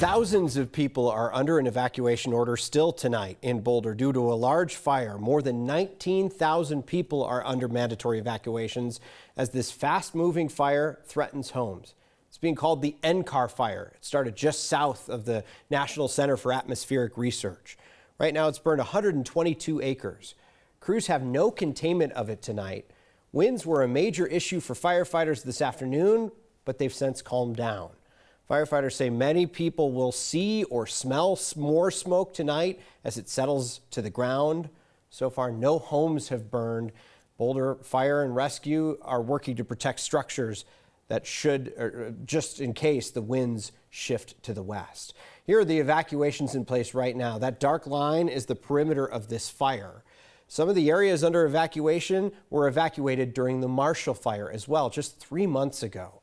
Thousands of people are under an evacuation order still tonight in Boulder due to a large fire. More than 19,000 people are under mandatory evacuations as this fast-moving fire threatens homes. It's being called the NCAR Fire. It started just south of the National Center for Atmospheric Research. Right now it's burned 122 acres. Crews have no containment of it tonight. Winds were a major issue for firefighters this afternoon, but they've since calmed down. Firefighters say many people will see or smell more smoke tonight as it settles to the ground. So far, no homes have burned. Boulder Fire and Rescue are working to protect structures that just in case the winds shift to the west. Here are the evacuations in place right now. That dark line is the perimeter of this fire. Some of the areas under evacuation were evacuated during the Marshall Fire as well, just 3 months ago.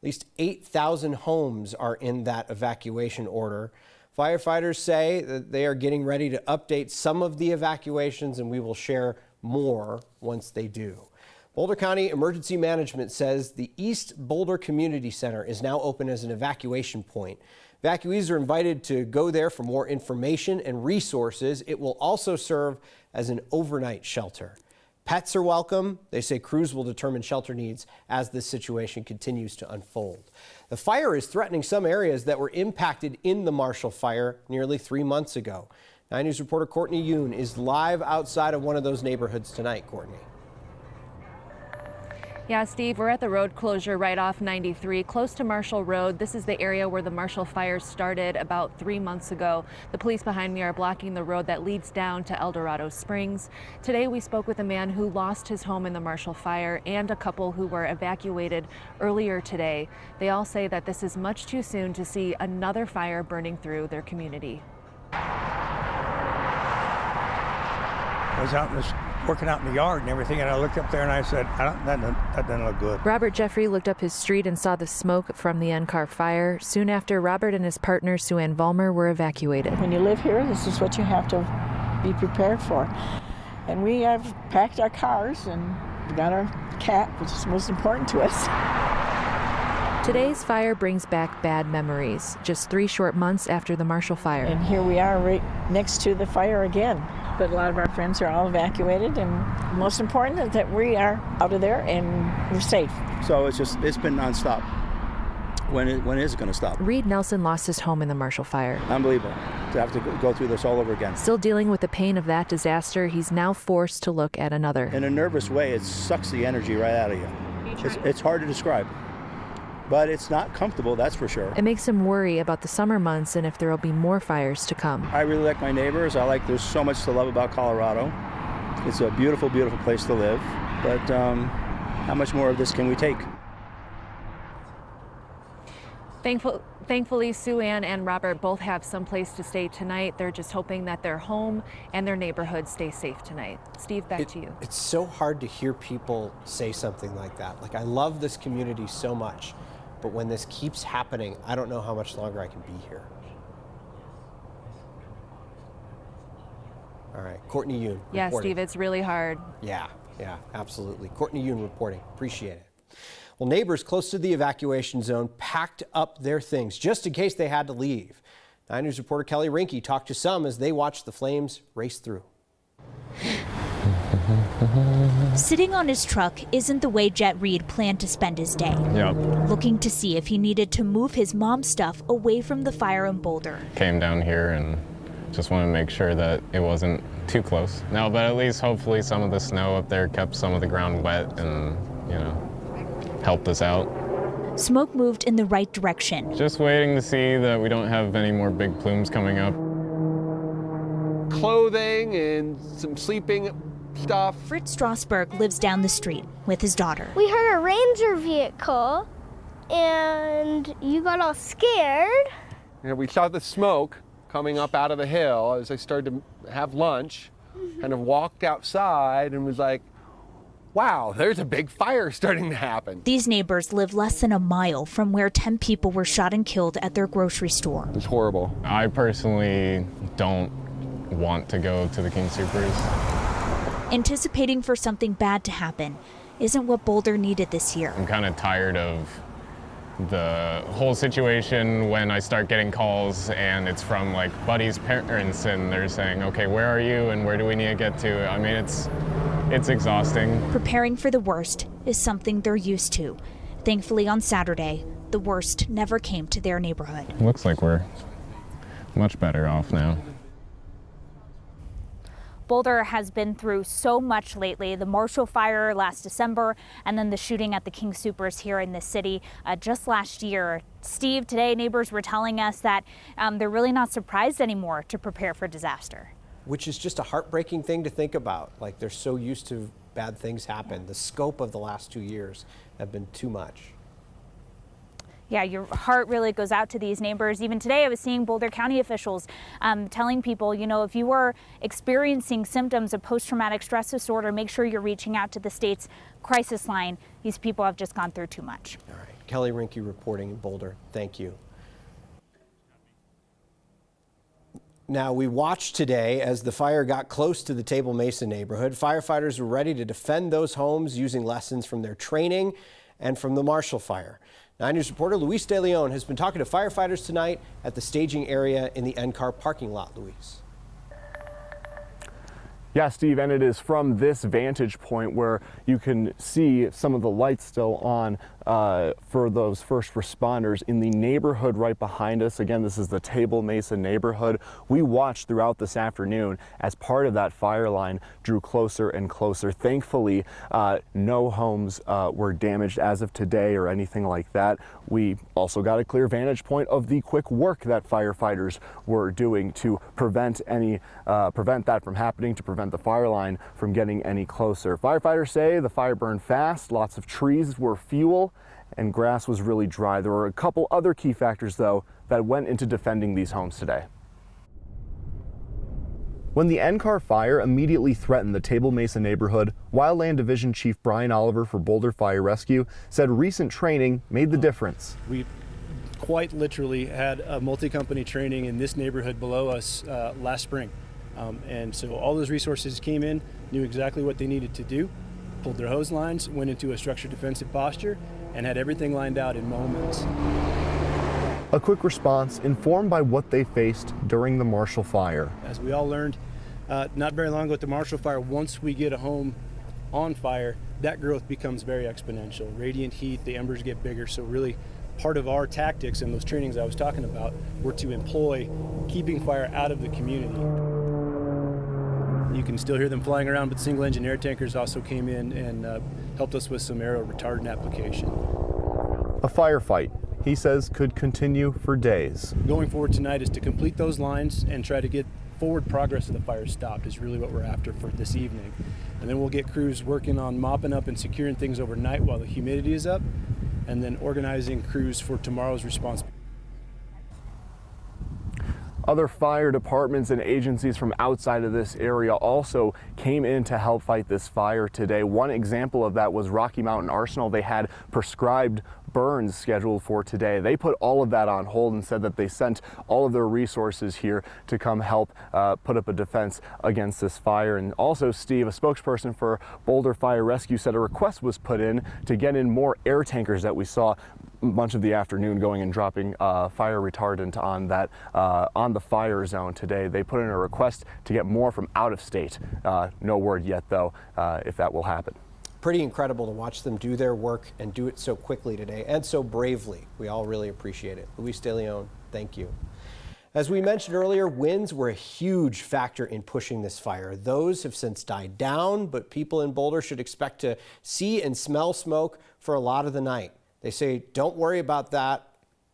At least 8,000 homes are in that evacuation order. Firefighters say that they are getting ready to update some of the evacuations, and we will share more once they do. Boulder County Emergency Management says the East Boulder Community Center is now open as an evacuation point. Evacuees are invited to go there for more information and resources. It will also serve as an overnight shelter. Pets are welcome. They say crews will determine shelter needs as this situation continues to unfold. The fire is threatening some areas that were impacted in the Marshall Fire nearly 3 months ago. 9 News reporter Courtney Yoon is live outside of one of those neighborhoods tonight. Courtney. Yeah, Steve, we're at the road closure right off 93, close to Marshall Road. This is the area where the Marshall Fire started about 3 months ago. The police behind me are blocking the road that leads down to El Dorado Springs. Today, we spoke with a man who lost his home in the Marshall Fire and a couple who were evacuated earlier today. They all say that this is much too soon to see another fire burning through their community. I was working out in the yard and everything, and I looked up there and I said, that doesn't look good. Robert Jeffrey looked up his street and saw the smoke from the NCAR Fire. Soon after, Robert and his partner, Sue Ann Vollmer, were evacuated. When you live here, this is what you have to be prepared for. And we have packed our cars and we got our cat, which is most important to us. Today's fire brings back bad memories, just 3 short months after the Marshall Fire. And here we are right next to the fire again. But a lot of our friends are all evacuated, and most important is that we are out of there and we're safe. So it's been nonstop. When is it going to stop? Reed Nelson lost his home in the Marshall Fire. Unbelievable to have to go through this all over again. Still dealing with the pain of that disaster, he's now forced to look at another. In a nervous way, it sucks the energy right out of you. It's hard to describe. But it's not comfortable, that's for sure. It makes him worry about the summer months and if there will be more fires to come. I really like my neighbors. There's so much to love about Colorado. It's a beautiful, beautiful place to live. But how much more of this can we take? Thankfully, Sue Ann and Robert both have someplace to stay tonight. They're just hoping that their home and their neighborhood stay safe tonight. Steve, back to you. It's so hard to hear people say something like that. Like, I love this community so much, but when this keeps happening, I don't know how much longer I can be here. All right, Courtney Yoon. Yeah, reporting. Steve, it's really hard. Yeah, absolutely. Courtney Yoon reporting. Appreciate it. Well, neighbors close to the evacuation zone packed up their things just in case they had to leave. 9 News reporter Kelly Rinke talked to some as they watched the flames race through. Sitting on his truck isn't the way Jet Reed planned to spend his day. Yep. Looking to see if he needed to move his mom's stuff away from the fire in Boulder. Came down here and just wanted to make sure that it wasn't too close. No, but at least hopefully some of the snow up there kept some of the ground wet and, helped us out. Smoke moved in the right direction. Just waiting to see that we don't have any more big plumes coming up. Clothing and some sleeping stuff. Fritz Strasberg lives down the street with his daughter. We heard a ranger vehicle and you got all scared. We saw the smoke coming up out of the hill as I started to have lunch, kind of walked outside and was like, wow, there's a big fire starting to happen. These neighbors live less than a mile from where 10 people were shot and killed at their grocery store. It's horrible. I personally don't want to go to the King Soopers. Anticipating for something bad to happen isn't what Boulder needed this year. I'm kind of tired of the whole situation when I start getting calls and it's from like buddies' parents and they're saying, okay, where are you and where do we need to get to? I mean, it's exhausting. Preparing for the worst is something they're used to. Thankfully, on Saturday, the worst never came to their neighborhood. Looks like we're much better off now. Boulder has been through so much lately. The Marshall Fire last December, and then the shooting at the King Soopers here in the city just last year. Steve, today neighbors were telling us that they're really not surprised anymore to prepare for disaster. Which is just a heartbreaking thing to think about. Like, they're so used to bad things happen. The scope of the last 2 years have been too much. Yeah, your heart really goes out to these neighbors. Even today, I was seeing Boulder County officials telling people, you know, if you are experiencing symptoms of post-traumatic stress disorder, make sure you're reaching out to the state's crisis line. These people have just gone through too much. All right, Kelly Rinke reporting in Boulder. Thank you. Now, we watched today as the fire got close to the Table Mesa neighborhood. Firefighters were ready to defend those homes using lessons from their training and from the Marshall Fire. 9 News reporter Luis De Leon has been talking to firefighters tonight at the staging area in the NCAR parking lot. Luis. Yeah, Steve, and it is from this vantage point where you can see some of the lights still on for those first responders in the neighborhood right behind us. Again, this is the Table Mesa neighborhood. We watched throughout this afternoon as part of that fire line drew closer and closer. Thankfully, no homes were damaged as of today or anything like that. We also got a clear vantage point of the quick work that firefighters were doing to prevent that from happening, to prevent the fire line from getting any closer. Firefighters say the fire burned fast, lots of trees were fuel, and grass was really dry. There were a couple other key factors, though, that went into defending these homes today. When the NCAR Fire immediately threatened the Table Mesa neighborhood, Wildland Division Chief Brian Oliver for Boulder Fire Rescue said recent training made the difference. We quite literally had a multi-company training in this neighborhood below us last spring. And so all those resources came in, knew exactly what they needed to do, pulled their hose lines, went into a structured defensive posture, and had everything lined out in moments. A quick response informed by what they faced during the Marshall Fire. As we all learned not very long ago at the Marshall Fire, once we get a home on fire, that growth becomes very exponential. Radiant heat, the embers get bigger, so really part of our tactics and those trainings I was talking about were to employ keeping fire out of the community. You can still hear them flying around, but single engine air tankers also came in and helped us with some aero retardant application. A firefight, he says, could continue for days. Going forward tonight is to complete those lines and try to get forward progress of the fire stopped is really what we're after for this evening. And then we'll get crews working on mopping up and securing things overnight while the humidity is up, and then organizing crews for tomorrow's response. Other fire departments and agencies from outside of this area also came in to help fight this fire today. One example of that was Rocky Mountain Arsenal. They had prescribed burns scheduled for today. They put all of that on hold and said that they sent all of their resources here to come help put up a defense against this fire. And also, Steve, a spokesperson for Boulder Fire Rescue, said a request was put in to get in more air tankers that we saw much of the afternoon going and dropping fire retardant on that on the fire zone today. They put in a request to get more from out of state. No word yet, though, if that will happen. Pretty incredible to watch them do their work and do it so quickly today and so bravely. We all really appreciate it. Luis De Leon, thank you. As we mentioned earlier, winds were a huge factor in pushing this fire. Those have since died down, but people in Boulder should expect to see and smell smoke for a lot of the night. They say, don't worry about that.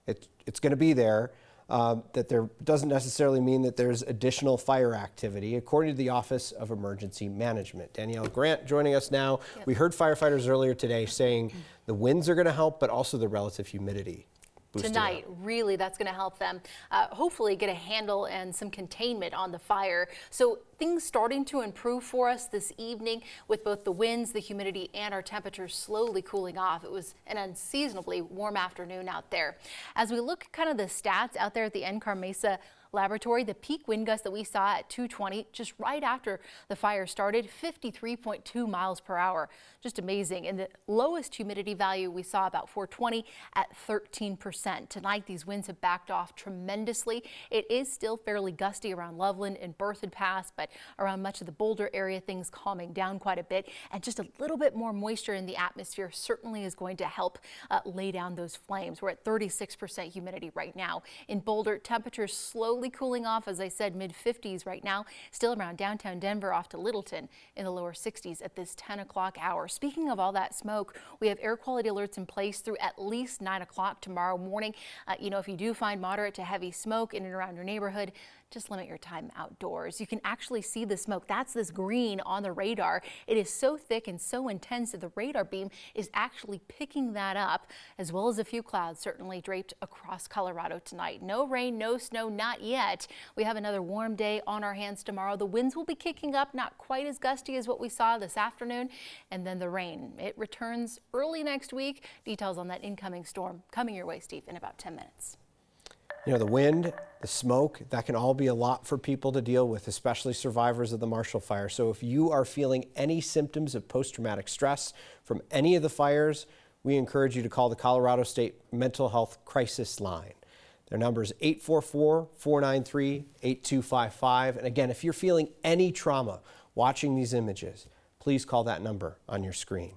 It's going to be there. That there doesn't necessarily mean that there's additional fire activity, according to the Office of Emergency Management. Danielle Grant joining us now. Yep. We heard firefighters earlier today saying the winds are going to help, but also the relative humidity. Tonight, really, that's going to help them hopefully get a handle and some containment on the fire. So things starting to improve for us this evening with both the winds, the humidity, and our temperatures slowly cooling off. It was an unseasonably warm afternoon out there. As we look at kind of the stats out there at the NCAR Mesa, laboratory. The peak wind gust that we saw at 2:20, just right after the fire started, 53.2 miles per hour. Just amazing. And the lowest humidity value we saw about 4:20 at 13%. Tonight, these winds have backed off tremendously. It is still fairly gusty around Loveland and Berthoud Pass, but around much of the Boulder area, things calming down quite a bit. And just a little bit more moisture in the atmosphere certainly is going to help lay down those flames. We're at 36% humidity right now. In Boulder, temperatures slowly cooling off. As I said, mid-50s right now. Still around downtown Denver off to Littleton in the lower 60s at this 10 o'clock hour. Speaking of all that smoke, we have air quality alerts in place through at least 9 o'clock tomorrow morning. If you do find moderate to heavy smoke in and around your neighborhood, just limit your time outdoors. You can actually see the smoke. That's this green on the radar. It is so thick and so intense that the radar beam is actually picking that up, as well as a few clouds certainly draped across Colorado tonight. No rain, no snow, not yet. We have another warm day on our hands tomorrow. The winds will be kicking up, not quite as gusty as what we saw this afternoon. And then the rain. It returns early next week. Details on that incoming storm coming your way, Steve, in about 10 minutes. The wind, the smoke, that can all be a lot for people to deal with, especially survivors of the Marshall Fire. So if you are feeling any symptoms of post-traumatic stress from any of the fires, we encourage you to call the Colorado State Mental Health Crisis Line. Their number is 844-493-8255. And again, if you're feeling any trauma watching these images, please call that number on your screen.